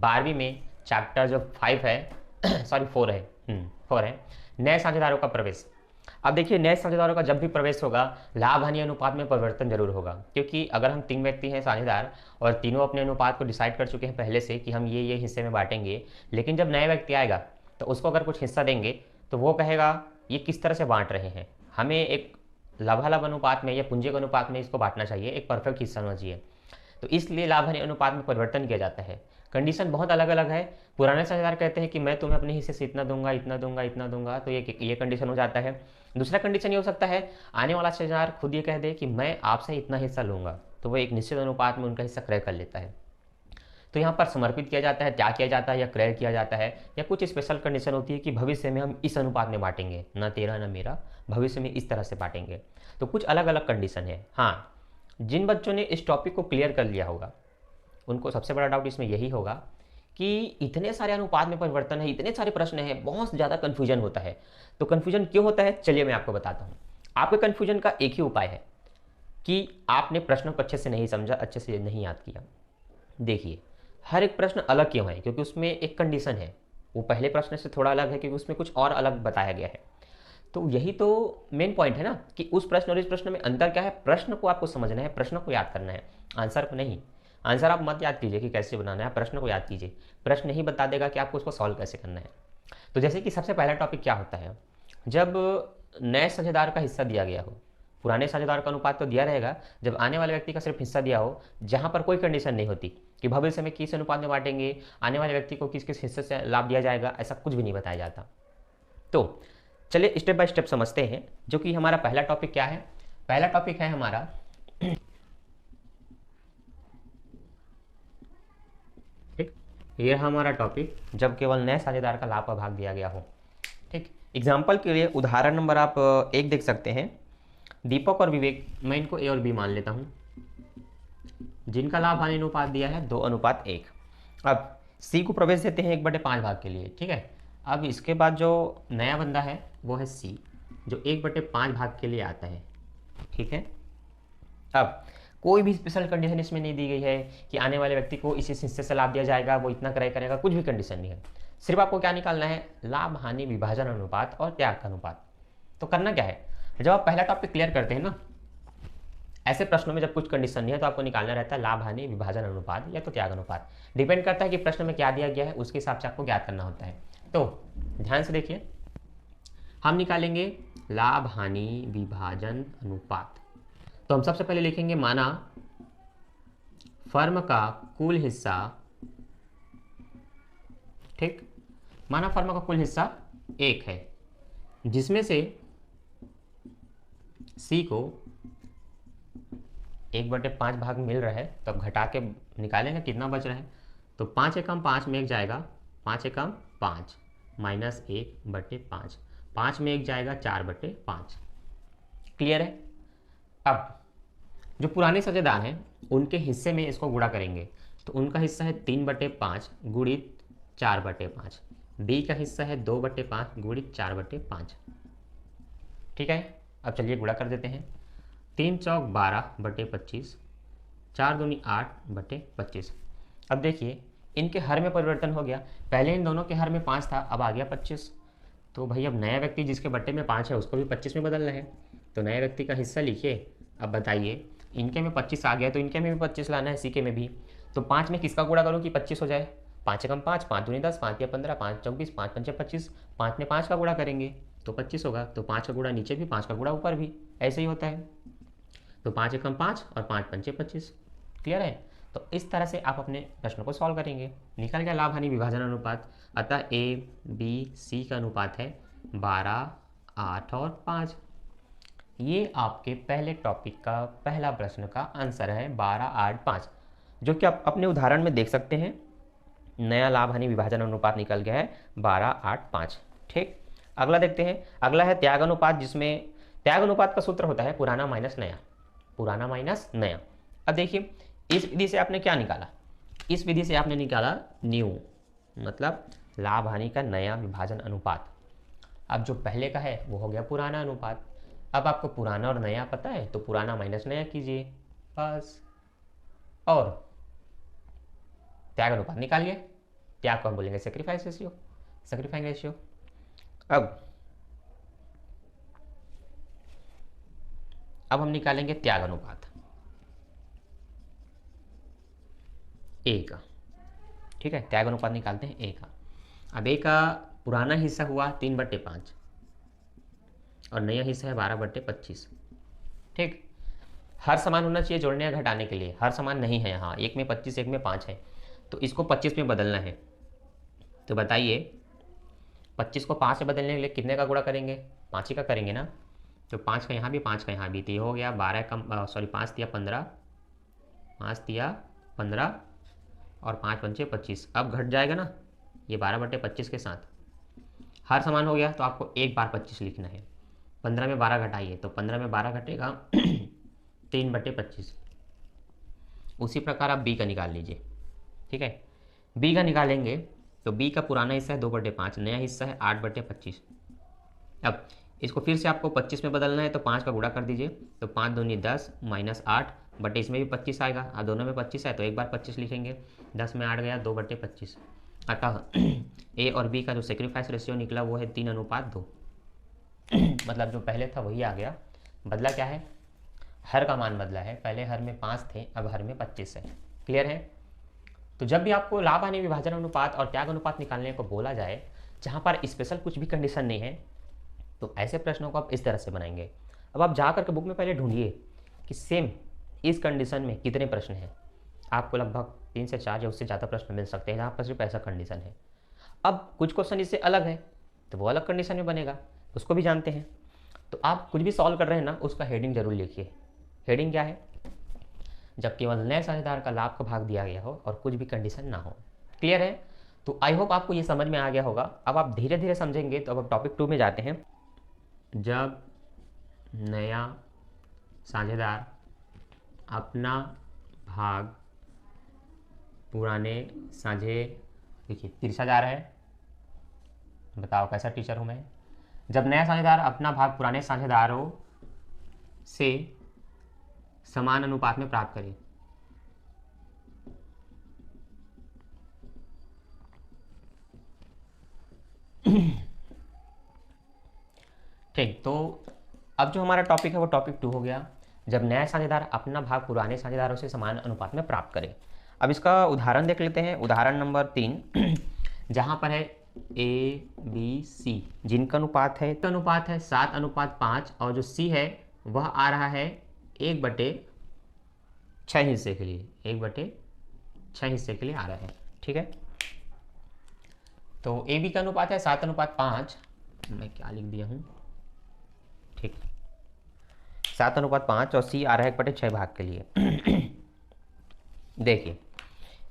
12वीं में चैप्टर जो 5 है सॉरी 4 है 4 है, नए साझेदारों का प्रवेश। अब देखिए, नए साझेदारों का जब भी प्रवेश होगा लाभ हानि अनुपात में परिवर्तन जरूर होगा, क्योंकि अगर हम 3 व्यक्ति हैं साझेदार और तीनों अपने अनुपात को डिसाइड कर चुके हैं पहले से कि हम ये हिस्से में बांटेंगे, लेकिन जब नया व्यक्ति आएगा तो उसको अगर कुछ हिस्सा देंगे तो वो कहेगा ये किस तरह से बांट रहे हैं, हमें एक लाभालाभ अनुपात में या पूंजी अनुपात में इसको बांटना चाहिए, एक परफेक्ट हिस्सा होना चाहिए। तो इसलिए लाभ हानि अनुपात में परिवर्तन किया जाता है। कंडीशन बहुत अलग अलग है। पुराने साझेदार कहते हैं कि मैं तुम्हें अपने हिस्से से इतना दूंगा इतना दूंगा इतना दूंगा, तो ये कंडीशन हो जाता है। दूसरा कंडीशन ये हो सकता है आने वाला साझेदार खुद ये कह दे कि मैं आपसे इतना हिस्सा लूंगा, तो वो एक निश्चित अनुपात में उनका हिस्सा क्रय कर लेता है। तो यहाँ पर समर्पित किया जाता है, त्याग किया जाता है या क्रय किया जाता है, या कुछ स्पेशल कंडीशन होती है कि भविष्य में हम इस अनुपात में बांटेंगे, ना तेरा ना मेरा, भविष्य में इस तरह से बांटेंगे। तो कुछ अलग अलग कंडीशन है। हाँ, जिन बच्चों ने इस टॉपिक को क्लियर कर लिया होगा उनको सबसे बड़ा डाउट इसमें यही होगा कि इतने सारे अनुपात में परिवर्तन है, इतने सारे प्रश्न हैं, बहुत ज़्यादा कन्फ्यूजन होता है। तो कन्फ्यूजन क्यों होता है, चलिए मैं आपको बताता हूँ। आपके कन्फ्यूजन का एक ही उपाय है कि आपने प्रश्न को अच्छे से नहीं समझा, अच्छे से नहीं याद किया। देखिए, हर एक प्रश्न अलग क्यों है, क्योंकि उसमें एक कंडीशन है, वो पहले प्रश्न से थोड़ा अलग है क्योंकि उसमें कुछ और अलग बताया गया है। तो यही तो मेन पॉइंट है ना कि उस प्रश्न और इस प्रश्न में अंतर क्या है। प्रश्न को आपको समझना है, प्रश्न को याद करना है, आंसर को नहीं। आंसर आप मत याद कीजिए कि कैसे बनाना है, प्रश्न को याद कीजिए। प्रश्न ही बता देगा कि आपको उसको सॉल्व कैसे करना है। तो जैसे कि सबसे पहला टॉपिक क्या होता है, जब नए साझेदार का हिस्सा दिया गया हो, पुराने साझेदार का अनुपात तो दिया रहेगा, जब आने वाले व्यक्ति का सिर्फ हिस्सा दिया हो, जहां पर कोई कंडीशन नहीं होती कि भविष्य में किस अनुपात में बांटेंगे, आने वाले व्यक्ति को किस किस हिस्से से लाभ दिया जाएगा, ऐसा कुछ भी नहीं बताया जाता। तो चलिए स्टेप बाय स्टेप समझते हैं। जो कि हमारा पहला टॉपिक क्या है, पहला टॉपिक है हमारा ठीक, ये हमारा टॉपिक जब केवल नए साझेदार का लाभ का भाग दिया गया हो। ठीक, एग्जाम्पल के लिए उदाहरण नंबर आप 1 देख सकते हैं। दीपक और विवेक, मैं इनको ए और बी मान लेता हूं, जिनका लाभ हानि अनुपात दिया है 2:1। अब सी को प्रवेश देते हैं 1/5 भाग के लिए। ठीक है, अब इसके बाद जो नया बंदा है वो है सी, जो 1/5 भाग के लिए आता है। ठीक है, अब कोई भी स्पेशल कंडीशन इसमें नहीं दी गई है कि आने वाले व्यक्ति को इस हिस्से से लाभ दिया जाएगा, वो इतना क्रय करेगा, कुछ भी कंडीशन नहीं है। सिर्फ आपको क्या निकालना है, लाभ हानि विभाजन अनुपात और त्याग का अनुपात। तो करना क्या है, जब आप पहला टॉपिक क्लियर करते हैं ना, ऐसे प्रश्नों में जब कुछ कंडीशन नहीं है तो आपको निकालना रहता है लाभ हानि विभाजन अनुपात या तो त्याग अनुपात। डिपेंड करता है कि प्रश्न में क्या दिया गया है, उसके हिसाब से आपको ज्ञात करना होता है। तो ध्यान से देखिए, हम निकालेंगे लाभ हानि विभाजन अनुपात। तो हम सबसे पहले लिखेंगे माना फर्म का कुल हिस्सा, ठीक, माना फर्म का कुल हिस्सा 1 है, जिसमें से सी को 1/5 भाग मिल रहा है, तो अब घटा के निकालेंगे कितना बच रहा है। तो 5 एकम 5 में 1 जाएगा, 5 एकम 5 माइनस 1/5, 5 में 1 जाएगा 4/5। क्लियर है। अब जो पुराने साझेदार हैं उनके हिस्से में इसको गुणा करेंगे, तो उनका हिस्सा है 3/5 गुणित 4/5, बी का हिस्सा है 2/5 गुणित 4/5। ठीक है, अब चलिए गुणा कर देते हैं। 3 चौक 12/25, 4 दूनी 8/25। अब देखिए इनके हर में परिवर्तन हो गया, पहले इन दोनों के हर में 5 था, अब आ गया 25। तो भाई अब नया व्यक्ति जिसके बट्टे में 5 है उसको भी 25 में बदलना है, तो नए व्यक्ति का हिस्सा लिखिए। अब बताइए, इनके में 25 आ गया तो इनके में भी 25 लाना है, सी के में भी। तो 5 में किसका गुणा करूँ कि 25 हो जाए, 5 एकम 5, 5 दूनी 10, 5 या 15, 5 24, 5 पंचे 25, 5 में 5 का गुणा करेंगे तो 25 होगा। तो 5 का गुणा नीचे भी, 5 का गुणा ऊपर भी, ऐसे ही होता है। तो 5 एकम 5 और 5 पंचे 25। क्लियर है। तो इस तरह से आप अपने प्रश्न को सॉल्व करेंगे। निकल गया लाभ हानि विभाजन अनुपात। अतः ए बी सी का अनुपात है 12, 8 और 5। ये आपके पहले टॉपिक का पहला प्रश्न का आंसर है 12, 8, 5, जो कि आप अपने उदाहरण में देख सकते हैं। नया लाभ हानि विभाजन अनुपात निकल गया है 12, 8, 5। ठीक, अगला देखते हैं। अगला है त्याग अनुपात, जिसमें त्याग अनुपात का सूत्र होता है पुराना माइनस नया, पुराना माइनस नया। अब देखिए इस विधि से आपने क्या निकाला, इस विधि से आपने निकाला न्यू, मतलब लाभ हानि का नया विभाजन अनुपात। अब जो पहले का है वो हो गया पुराना अनुपात। अब आपको पुराना और नया पता है तो पुराना माइनस नया कीजिए बस, और त्याग अनुपात निकालिए। त्याग को हम बोलेंगे सेक्रीफाइस रेशियो, सेक्रीफाइंग रेशियो। अब हम निकालेंगे त्याग अनुपात ए का, ठीक है, त्याग अनुपात निकालते हैं ए का। अब ए का पुराना हिस्सा हुआ 3/5 और नया हिस्सा है 12/25, ठीक। हर समान होना चाहिए जोड़ने या घटाने के लिए, हर समान नहीं है यहाँ, एक में 25 एक में 5 है, तो इसको 25 में बदलना है। तो बताइए 25 को 5 से बदलने के लिए कितने का गुणा करेंगे, 5 ही का करेंगे ना। तो 5 का यहाँ भी 5 का यहाँ भी, तो ये हो गया 12 कम सॉरी 5 दिया 15, 5 दिया 15 और 5 पंचे 25। अब घट जाएगा ना ये 12/25 के साथ, हर समान हो गया तो आपको एक बार 25 लिखना है। 15 में 12 घटाइए तो 15 में 12 घटेगा 3/25। उसी प्रकार आप बी का निकाल लीजिए, ठीक है। बी का निकालेंगे तो बी का पुराना हिस्सा है 2/5, नया हिस्सा है 8/25। अब इसको फिर से आपको 25 में बदलना है तो 5 का गुणा कर दीजिए, तो 5 दूनी 10 माइनस 8 बटे इसमें भी 25 आएगा, और दोनों में 25 है तो एक बार 25 लिखेंगे, 10 में 8 गया 2/25। अतः ए और बी का जो सेक्रीफाइस रेशियो निकला वो है 3:2। मतलब जो पहले था वही आ गया, बदला क्या है, हर का मान बदला है, पहले हर में 5 थे अब हर में 25 है। क्लियर है। तो जब भी आपको लाभ हानि विभाजन अनुपात और त्याग अनुपात निकालने को बोला जाए जहाँ पर स्पेशल कुछ भी कंडीशन नहीं है, तो ऐसे प्रश्नों को आप इस तरह से बनाएंगे। अब आप जा करके बुक में पहले ढूंढिए कि सेम इस कंडीशन में कितने प्रश्न हैं, आपको लगभग 3 से 4 या उससे ज़्यादा प्रश्न मिल सकते हैं जहाँ पर सिर्फ ऐसा कंडीशन है। अब कुछ क्वेश्चन इससे अलग है तो वो अलग कंडीशन में बनेगा, उसको भी जानते हैं। तो आप कुछ भी सॉल्व कर रहे हैं ना, उसका हेडिंग जरूर लिखिए। हेडिंग क्या है, जब केवल नए साझेदार का लाभ का भाग दिया गया हो और कुछ भी कंडीशन ना हो। क्लियर है। तो आई होप आपको ये समझ में आ गया होगा। अब आप धीरे धीरे समझेंगे। तो अब टॉपिक 2 में जाते हैं। जब नया साझेदार अपना भाग पुराने साझे, देखिए तिरछा जा रहा है, बताओ कैसा टीचर हूँ मैं। जब नया साझेदार अपना भाग पुराने साझेदारों से समान अनुपात में प्राप्त करे, ठीक। तो अब जो हमारा टॉपिक है वो टॉपिक 2 हो गया, जब नया साझेदार अपना भाग पुराने साझेदारों से समान अनुपात में प्राप्त करे। अब इसका उदाहरण देख लेते हैं, उदाहरण नंबर 3 जहां पर है ए बी सी, जिनका अनुपात है 7:5 और जो सी है वह आ रहा है 1/6 हिस्से के लिए, 1/6 हिस्से के लिए आ रहा है, ठीक है। तो ए बी का अनुपात है 7:5, मैं क्या लिख दिया हूँ, ठीक, 7:5 और सी आ रहा है 1/6 भाग के लिए। देखिए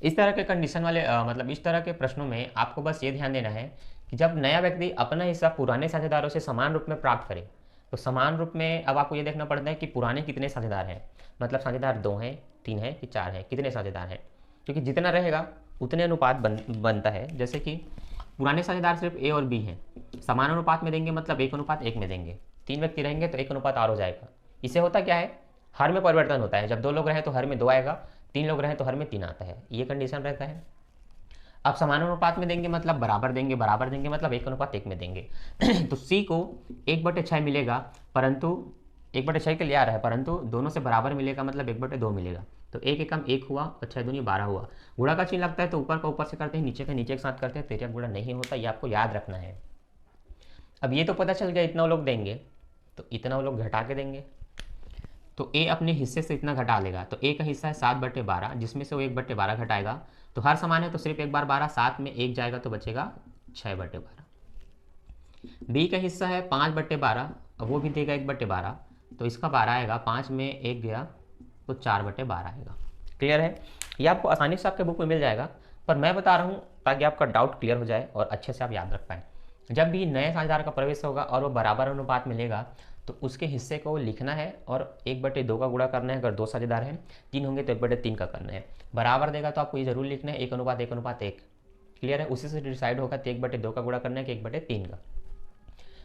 इस तरह के कंडीशन वाले मतलब इस तरह के प्रश्नों में आपको बस ये ध्यान देना है कि जब नया व्यक्ति अपना हिस्सा पुराने साझेदारों से समान रूप में प्राप्त करे, तो समान रूप में अब आपको ये देखना पड़ता है कि पुराने कितने साझेदार हैं, मतलब साझेदार 2 हैं 3 हैं कि 4 हैं, कितने साझेदार हैं, क्योंकि जितना रहेगा उतने अनुपात बनता है। जैसे कि पुराने साझेदार सिर्फ ए और बी हैं, समान अनुपात में देंगे मतलब 1:1 में देंगे, 3 व्यक्ति रहेंगे तो 1:8 हो जाएगा। इससे होता क्या है, हर में परिवर्तन होता है, जब 2 लोग रहें तो हर में 2 आएगा, 3 लोग रहें तो हर में 3 आता है, ये कंडीशन रहता है। अब समान अनुपात में देंगे मतलब बराबर देंगे मतलब 1:1 में देंगे। तो सी को 1/6 मिलेगा, परंतु 1/6 के लिए आ रहा है, परंतु दोनों से बराबर मिलेगा मतलब 1/2 मिलेगा। तो 1 एकम 1 हुआ और 6 दूनी 12 हुआ। गुणा का चिन्ह लगता है तो ऊपर का ऊपर से करते हैं, नीचे का नीचे के साथ करते हैं, तेरिया गुणा नहीं होता, ये आपको याद रखना है। अब ये तो पता चल गया इतना लोग देंगे तो इतना लोग घटा के देंगे, तो ए अपने हिस्से से इतना घटा लेगा। तो ए का हिस्सा है 7/12, जिसमें से वो 1/12 घटाएगा, तो हर समान है तो सिर्फ एक बार 12, 7 में 1 जाएगा तो बचेगा 6/12। बी का हिस्सा है 5/12, वो भी देगा 1/12, तो इसका 12 आएगा, 5 में 1 गया तो 4/12 आएगा। क्लियर है। ये आपको आसानी से आपके बुक में मिल जाएगा, पर मैं बता रहा हूँ ताकि आपका डाउट क्लियर हो जाए और अच्छे से आप याद रख पाएँ। जब भी नए साझेदार का प्रवेश होगा और वो बराबर अनुपात मिलेगा तो उसके हिस्से को लिखना है और 1/2 का गुणा करना है। अगर 2 साझेदार हैं, 3 होंगे तो 1/3 का करना है। बराबर देगा तो आपको ये जरूर लिखना है 1:1:1। क्लियर है। उसी से डिसाइड होगा तो 1/2 का गुणा करना है कि 1/3 का।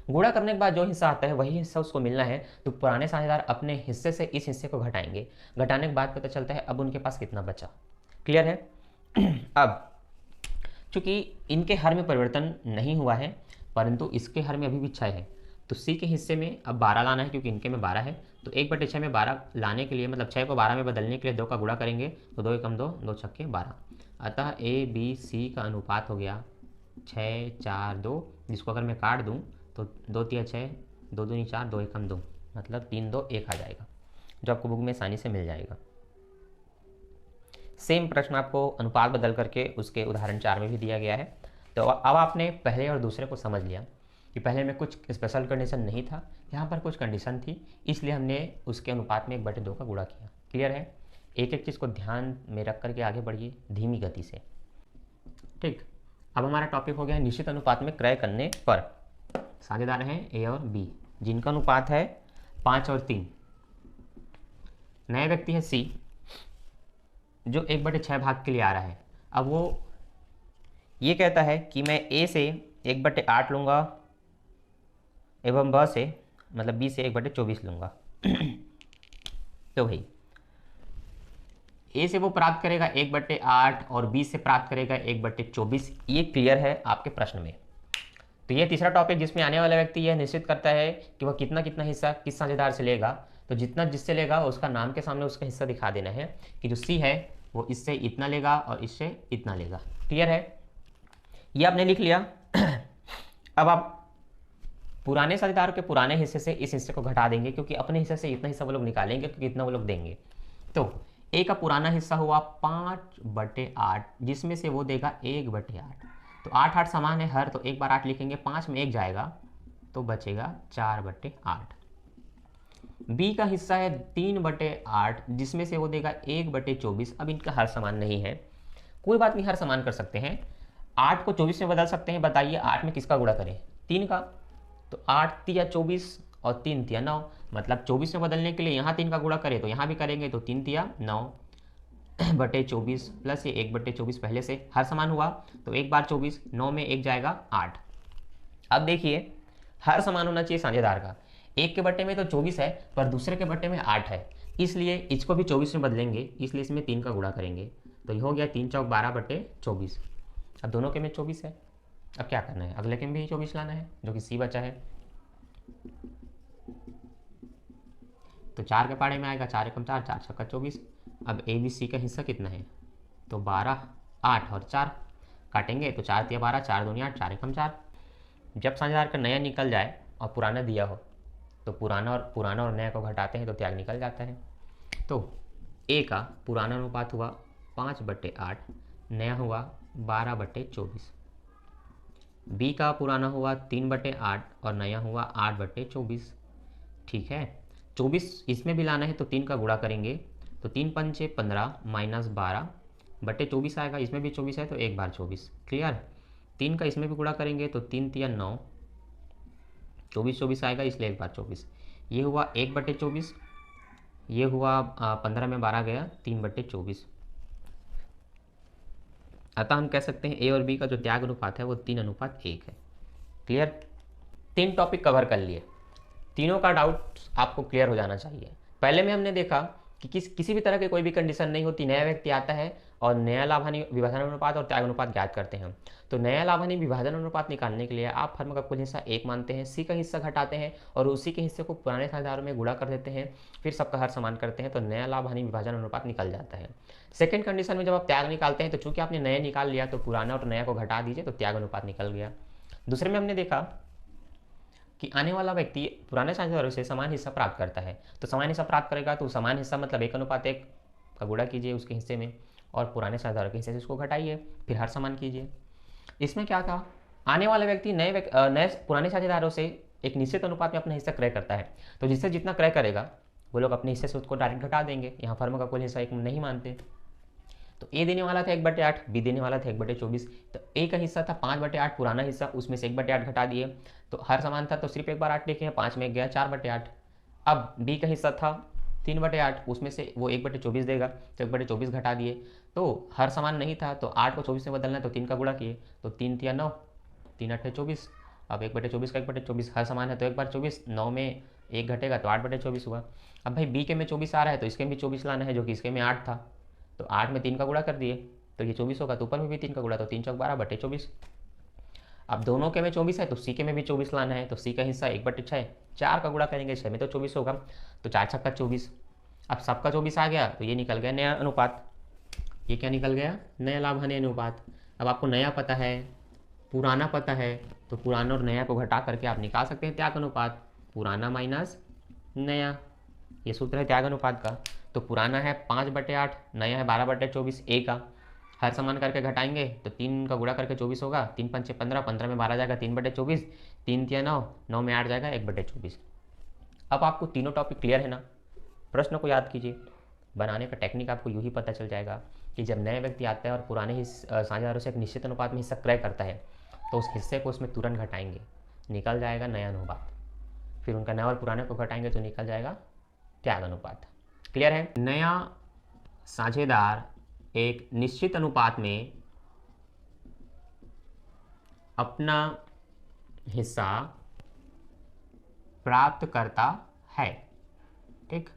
गुणा करने के बाद जो हिस्सा आता है वही हिस्सा उसको मिलना है। तो पुराने साझेदार अपने हिस्से से इस हिस्से को घटाएंगे, घटाने के बाद पता चलता है अब उनके पास कितना बचा। क्लियर है। अब चूँकि इनके हर में परिवर्तन नहीं हुआ है, परंतु इसके हर में अभी भी 6 है, तो सी के हिस्से में अब 12 लाना है, क्योंकि इनके में 12 है। तो 1/6 में 12 लाने के लिए, मतलब 6 को 12 में बदलने के लिए 2 का गुणा करेंगे, तो 2 एकम 2, 2 छक्के 12। अतः ए बी सी का अनुपात हो गया 6 4 2, जिसको अगर मैं काट दूँ तो 2 तिया 6, 2 दूनी 4, 2 एकम 2, मतलब 3 2 1 आ जाएगा, जो आपको बुक में आसानी से मिल जाएगा। सेम प्रश्न आपको अनुपात बदल करके उसके उदाहरण 4 में भी दिया गया है। तो अब आपने पहले और दूसरे को समझ लिया कि पहले में कुछ स्पेशल कंडीशन नहीं था, यहाँ पर कुछ कंडीशन थी, इसलिए हमने उसके अनुपात में 1/2 का गुणा किया। क्लियर है? एक एक चीज़ को ध्यान में रख करके आगे बढ़िए धीमी गति से। ठीक, अब हमारा टॉपिक हो गया निश्चित अनुपात में क्रय करने पर। साझेदार हैं ए और बी, जिनका अनुपात है 5 और 3। नया व्यक्ति है सी, जो 1/6 भाग के लिए आ रहा है। अब वो ये कहता है कि मैं ए से 1/8 लूँगा एवं ब से, मतलब बी से 1/24 लूँगा। तो भाई ए से वो प्राप्त करेगा 1/8 और बी से प्राप्त करेगा 1/24। ये क्लियर है आपके प्रश्न में। तो ये तीसरा टॉपिक जिसमें आने वाला व्यक्ति यह निश्चित करता है कि वह कितना कितना हिस्सा किस साझेदार से लेगा। तो जितना जिससे लेगा उसका नाम के सामने उसका हिस्सा दिखा देना है कि जो सी है वो इससे इतना लेगा और इससे इतना लेगा। क्लियर है? ये आपने लिख लिया। अब आप पुराने साझेदार के पुराने हिस्से से इस हिस्से को घटा देंगे, क्योंकि अपने हिस्से से इतना हिस्सा वो लोग निकालेंगे, क्योंकि इतना वो लोग देंगे। तो ए का पुराना हिस्सा हुआ 5/8, जिसमें से वो देगा 1/8। तो 8 8 समान है हर, तो एक बार 8 लिखेंगे, 5 में 1 जाएगा तो बचेगा 4/8। बी का हिस्सा है 3/8, जिसमें से वो देगा 1/24। अब इनका हर समान नहीं है, कोई बात नहीं, हर समान कर सकते हैं। 8 को 24 में बदल सकते हैं। बताइए 8 में किसका गुणा करें? 3 का। तो 8 तिया 24 और 3 तिया 9, मतलब 24 में बदलने के लिए यहाँ 3 का गुणा करें तो यहाँ भी करेंगे, तो 3 तिया 9/24 प्लस ये 1/24 पहले से हर समान हुआ, तो 1 बार 24, 9 में 1 जाएगा 8। अब देखिए हर समान होना चाहिए साझेदार का। एक के बट्टे में तो 24 है, पर दूसरे के बट्टे में 8 है, इसलिए इसको भी 24 में बदलेंगे, इसलिए इसमें 3 का गुणा करेंगे। तो ये हो गया 3 चौक 12/24। अब दोनों के में 24 है। अब क्या करना है? अगले के में भी 24 लाना है, जो कि सी बचा है। तो 4 के पाड़े में आएगा, 4 एकम 4, 4 छक्का 24। अब ए बी सी का हिस्सा कितना है? तो 12, 8 और 4 काटेंगे, तो 4 तिया 12, 4 दूनी 8, 4 एकम 4। जब साझेदार का नया निकल जाए और पुराना दिया हो, तो पुराना और नया को घटाते हैं तो त्याग निकल जाता है। तो ए का पुराना अनुपात हुआ 5/8, नया हुआ 12/24। बी का पुराना हुआ 3/8 और नया हुआ 8/24। ठीक है, 24 इसमें भी लाना है तो 3 का गुणा करेंगे, तो 3 पंचे 15 माइनस 12/24 आएगा। इसमें भी 24 है तो 1 बार 24। क्लियर? 3 का इसमें भी गुणा करेंगे तो 3 तिया 9, 24 आएगा, इसलिए 1 बार 24। ये हुआ 1/24, ये हुआ 15 में 12 गया 3/24। अतः हम कह सकते हैं ए और बी का जो त्याग अनुपात है वो 3:1 है। क्लियर? 3 टॉपिक कवर कर लिए, तीनों का डाउट आपको क्लियर हो जाना चाहिए। पहले में हमने देखा कि किसी भी तरह की कोई भी कंडीशन नहीं होती, नया व्यक्ति आता है और नया लाभ हानि विभाजन अनुपात और त्याग अनुपात ज्ञात करते हैं। तो नया लाभ हानि विभाजन अनुपात निकालने के लिए आप फर्म का कुल हिस्सा 1 मानते हैं, सी का हिस्सा घटाते हैं और उसी के हिस्से को पुराने साझेदारों में गुणा कर देते हैं, फिर सबका हर समान करते हैं, तो नया लाभ हानि विभाजन अनुपात निकल जाता है। सेकेंड कंडीशन में जब आप त्याग निकालते हैं, तो चूंकि आपने नया निकाल लिया तो पुराना और नया को घटा दीजिए, तो त्याग अनुपात निकल गया। दूसरे में हमने देखा कि आने वाला व्यक्ति पुराने साझेदारों से समान हिस्सा प्राप्त करता है, तो समान हिस्सा प्राप्त करेगा तो समान हिस्सा मतलब 1:1 का गुणा कीजिए उसके हिस्से में और पुराने साझेदारों के हिस्से से उसको घटाइए, फिर हर समान कीजिए। इसमें क्या था? आने वाला व्यक्ति नए पुराने साझेदारों से एक निश्चित अनुपात में अपना हिस्सा क्रय करता है, तो जिससे जितना क्रय करेगा वो लोग अपने हिस्से से उसको डायरेक्ट घटा देंगे। यहाँ फर्म का कुल हिस्सा 1 नहीं मानते। तो ए देने वाला था 1/8, बी देने वाला था 1/24। तो ए का हिस्सा था 5/8 पुराना हिस्सा, उसमें से 1/8 घटा दिए, तो हर समान था तो सिर्फ 1 बार 8 लिखे हैं, 5 में गया 4/8। अब बी का हिस्सा था 3/8, उसमें से वो 1/24 देगा, तो 1/24 घटा दिए, तो हर समान नहीं था, तो 8 को 24 में बदलना है तो 3 का गुणा किए, तो 3 तिया 9, 3 8 24। अब 1/24 का 1/24 हर समान है तो 1 बार 24, 9 में 1 घटेगा तो 8/24 हुआ। अब भाई बी के में 24 आ रहा है तो इसके में भी 24 लाना है, जो कि इसके में 8 था, तो 8 में 3 का गुणा कर दिए, तो ये 24 होगा, तो ऊपर में भी 3 का गुणा, तो 3 चौक 12/24। अब दोनों के में 24 है तो सी के में भी 24 लाना है, तो सी का हिस्सा 1/6, 4 का गुणा करेंगे 6 में तो 24 होगा, तो 4 छक्का 24। अब सबका 24 आ गया तो ये निकल गया नया अनुपात। ये क्या निकल गया? नया लाभ हानि अनुपात। अब आपको नया पता है, पुराना पता है, तो पुराना और नया को घटा करके आप निकाल सकते हैं त्याग अनुपात, पुराना माइनस नया। ये सूत्र है त्याग अनुपात का। तो पुराना है 5/8, नया है 12/24, ए का हर समान करके घटाएंगे तो 3 का गुणा करके 24 होगा, 3 पंचे 15, 15 में 12 जाएगा 3/24, 3 तिया 9, 9 में 8 जाएगा 1/24। अब आपको तीनों टॉपिक क्लियर है ना? प्रश्न को याद कीजिए, बनाने का टेक्निक आपको यूँ ही पता चल जाएगा कि जब नए व्यक्ति आता है और पुराने साझेदारों से एक निश्चित अनुपात में हिस्सा क्रय करता है तो उस हिस्से को उसमें तुरंत घटाएंगे, निकल जाएगा नया अनुपात। फिर उनका नया और पुराने को घटाएंगे तो निकल जाएगा त्याग अनुपात। क्लियर है? नया साझेदार एक निश्चित अनुपात में अपना हिस्सा प्राप्त करता है। ठीक,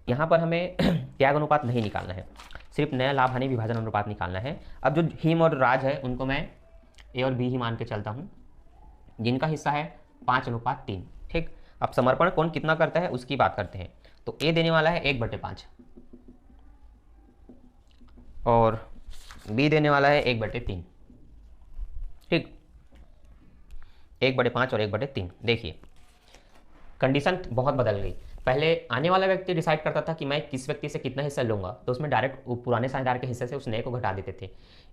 यहां पर हमें त्याग अनुपात नहीं निकालना है, सिर्फ नया लाभ हानि विभाजन अनुपात निकालना है। अब जो हिम और राज है उनको मैं ए और बी ही मान के चलता हूं, जिनका हिस्सा है 5:3। ठीक, अब समर्पण कौन कितना करता है उसकी बात करते हैं। तो ए देने वाला है 1/5 और बी देने वाला है 1/3। ठीक, 1/5 और 1/3। देखिए कंडीशन बहुत बदल गई। पहले आने वाला व्यक्ति डिसाइड करता था कि मैं किस व्यक्ति से कितना हिस्सा लूंगा, तो उसमें डायरेक्ट पुराने साझेदार के हिस्से से उस नए को घटा देते थे।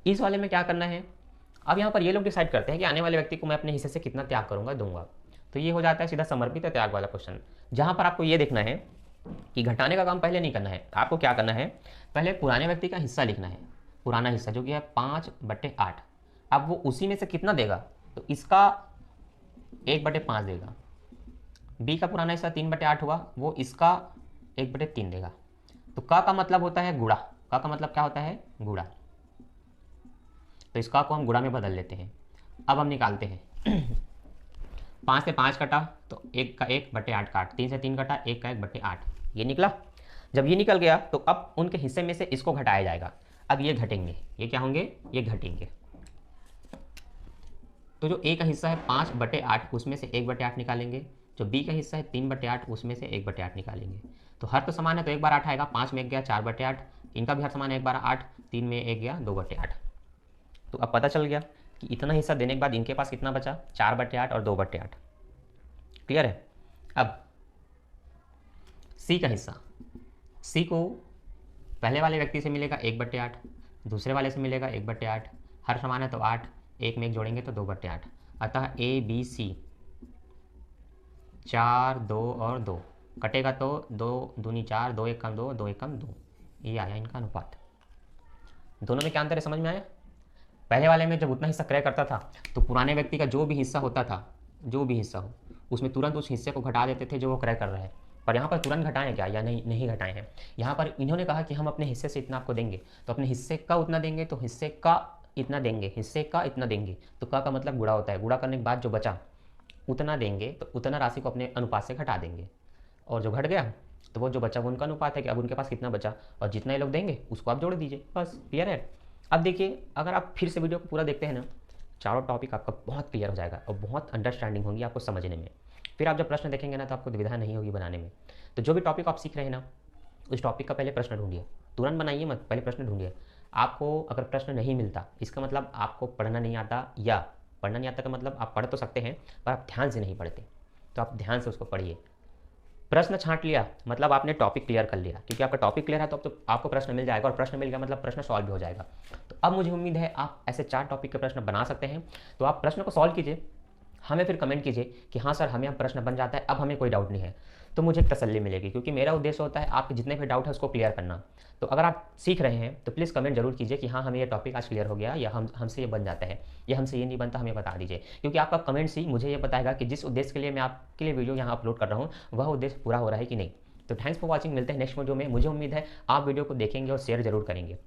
इस वाले में क्या करना है, अब यहाँ पर ये लोग डिसाइड करते हैं कि आने वाले व्यक्ति को मैं अपने हिस्से से कितना त्याग करूंगा, दूंगा। तो ये हो जाता है सीधा समर्पित त्याग वाला क्वेश्चन, जहां पर आपको ये देखना है कि घटाने का काम पहले नहीं करना है। आपको क्या करना है, पहले पुराने व्यक्ति का हिस्सा लिखना है, पुराना हिस्सा जो कि है 5/8। अब वो उसी में से कितना देगा, तो इसका 1/5 देगा। बी का पुराना हिस्सा 3/8 हुआ, वो इसका 1/3 देगा। तो का मतलब होता है गुणा, का मतलब क्या होता है? गुणा। तो इसका को हम गुणा में बदल लेते हैं। अब हम निकालते हैं 5 से 5 कटा तो 1 का 1/8 काट, 3 से 3 कटा 1 का 1/8, ये निकला। जब ये निकल गया तो अब उनके हिस्से में से इसको घटाया जाएगा। अब ये घटेंगे, ये क्या होंगे? ये घटेंगे। तो जो ए का हिस्सा है 5/8 उसमें से 1/8 निकालेंगे, जो बी का हिस्सा है 3/8 उसमें से 1/8 निकालेंगे। तो हर तो समान है तो 1 बार 8 आएगा, 5 में 1 गया 4/8, इनका भी हर समान है 1 बार 8, 3 में 1 गया 2/8। तो अब पता चल गया कि इतना हिस्सा देने के बाद इनके पास कितना बचा, 4/8 और 2/8। क्लियर है? अब सी का हिस्सा, सी को पहले वाले व्यक्ति से मिलेगा 1/8, दूसरे वाले से मिलेगा 1/8, हर समान है तो 8, 1 में 1 जोड़ेंगे तो 2/8। अतः ए बी सी 4, 2 और 2 कटेगा तो 2 दूनी 4, 2 1 कम 2, 2 1 कम 2, ये आया इनका अनुपात। दोनों में क्या अंतर है समझ में आया? पहले वाले में जब उतना हिस्सा क्रय करता था तो पुराने व्यक्ति का जो भी हिस्सा होता था, जो भी हिस्सा हो, उसमें तुरंत उस हिस्से को घटा देते थे जो वो क्रय कर रहा है। पर यहाँ पर तुरंत घटाएं क्या, या नहीं घटाए हैं। यहाँ पर इन्होंने कहा कि हम अपने हिस्से से इतना आपको देंगे, तो अपने हिस्से का उतना देंगे, तो हिस्से का इतना देंगे, हिस्से का इतना देंगे। तो का मतलब गुणा होता है, गुणा करने के बाद जो बचा उतना देंगे, तो उतना राशि को अपने अनुपात से घटा देंगे, और जो घट गया तो वो जो बचा वो उनका अनुपात है कि अब उनके पास कितना बचा, और जितना ये लोग देंगे उसको आप जोड़ दीजिए, बस। क्लियर है? अब देखिए, अगर आप फिर से वीडियो को पूरा देखते हैं ना, चारों टॉपिक आपका बहुत क्लियर हो जाएगा और बहुत अंडरस्टैंडिंग होगी आपको समझने में। फिर आप जब प्रश्न देखेंगे ना तो आपको दुविधा नहीं होगी बनाने में। तो जो भी टॉपिक आप सीख रहे हैं ना, उस टॉपिक का पहले प्रश्न ढूंढिए, तुरंत बनाइए मत, पहले प्रश्न ढूंढिए। आपको अगर प्रश्न नहीं मिलता इसका मतलब आपको पढ़ना नहीं आता, या पढ़ना नहीं आता का मतलब आप पढ़ तो सकते हैं पर आप ध्यान से नहीं पढ़ते। तो आप ध्यान से उसको पढ़िए। प्रश्न छांट लिया मतलब आपने टॉपिक क्लियर कर लिया, क्योंकि आपका टॉपिक क्लियर है तो अब तो आपको प्रश्न मिल जाएगा, और प्रश्न मिल गया मतलब प्रश्न सॉल्व भी हो जाएगा। तो अब मुझे उम्मीद है आप ऐसे 4 टॉपिक के प्रश्न बना सकते हैं। तो आप प्रश्न को सॉल्व कीजिए, हमें फिर कमेंट कीजिए कि हाँ सर हमें अब प्रश्न बन जाता है, अब हमें कोई डाउट नहीं है। तो मुझे एक तसल्ली मिलेगी, क्योंकि मेरा उद्देश्य होता है आपके जितने भी डाउट है उसको क्लियर करना। तो अगर आप सीख रहे हैं तो प्लीज़ कमेंट जरूर कीजिए कि हाँ हमें ये टॉपिक आज क्लियर हो गया, या हमसे ये बन जाता है, या हमसे ये नहीं बनता, हमें बता दीजिए। क्योंकि आपका कमेंट्स ही मुझे ये बताएगा कि जिस उद्देश्य के लिए मैं आपके लिए वीडियो यहाँ अपलोड कर रहा हूँ वह उद्देश्य पूरा हो रहा है कि नहीं। तो थैंक्स फॉर वॉचिंग, मिलते हैं नेक्स्ट वीडियो में। मुझे उम्मीद है आप वीडियो को देखेंगे और शेयर जरूर करेंगे।